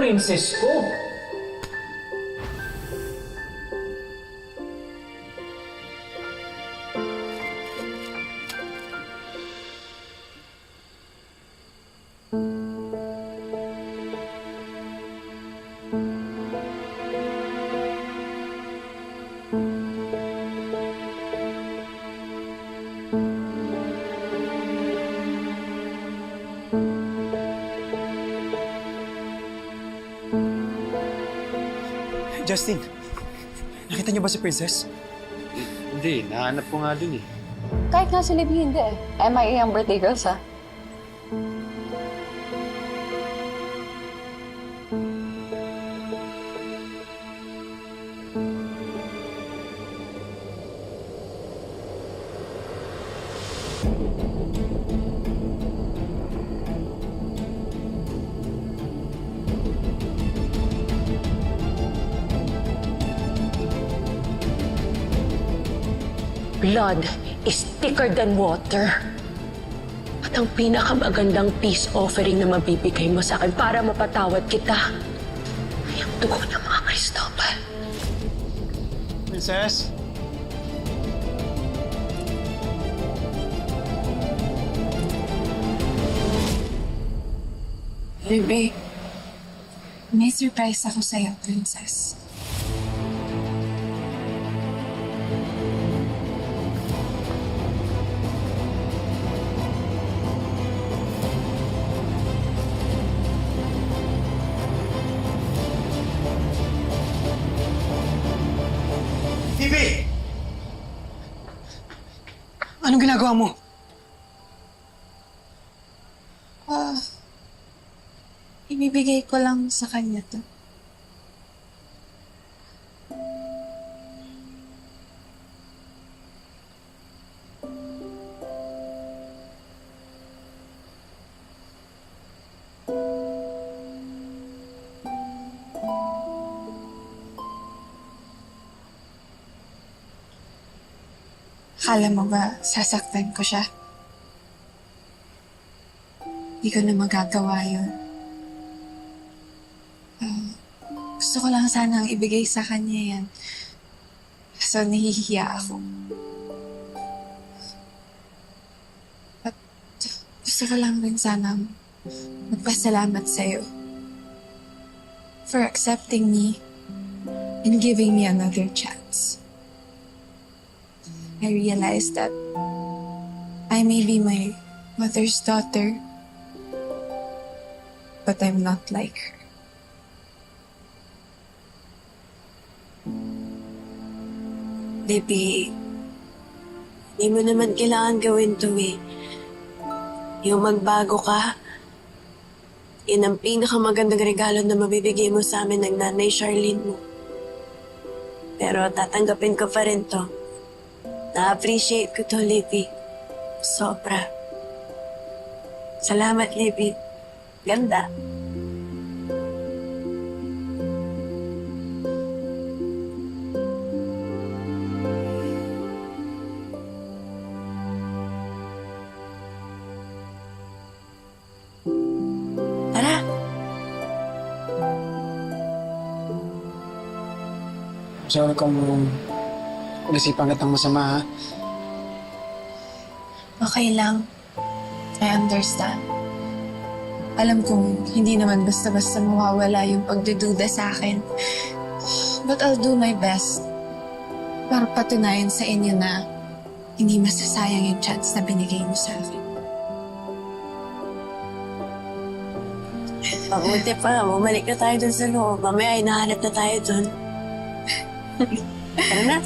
princess ko. Justin, nakita niyo ba si Princess? Hindi, nahanap ko nga dun eh. Kahit nga si Libby, hindi eh. MIA ang birthday girls, ha? Blood is thicker than water. At ang pinakamagandang peace offering na mabibigay mo sa akin para mapatawad kita ay ang dugo ng mga Cristobal. Princess? Libby, may surprise ako sa'yo, Princess. Libby! Anong ginagawa mo? Ibibigay ko lang sa kanya to. Akala mo ba sasaktan ko siya? Hindi ko na magagawa yun. Gusto ko lang sanang ibigay sa kanya yan. Kaso nahihiya ako. At gusto ko lang rin sanang magpasalamat sa'yo for accepting me and giving me another chance. I realized that I may be my mother's daughter, but I'm not like her. Libby, hindi mo naman kailangan gawin to eh. Yung magbago ka, yan ang pinakamagandang regalo na mabibigay mo sa amin ng nanay Charlene mo. Pero tatanggapin ko pa rin to. Na-appreciate ko to, Libby. Sobra. Salamat, Libby. Ganda. Tara. Sorry kung nasipan kitang masama, ha? Okay lang. I understand. Alam kong hindi naman basta-basta mawawala yung pagdududa sa akin. But I'll do my best para patunayan sa inyo na hindi masasayang yung chance na binigay mo sa akin. Mabuti pa, bumalik na tayo dun sa loob. Mamaya, hinahanap na tayo dun. Tara na.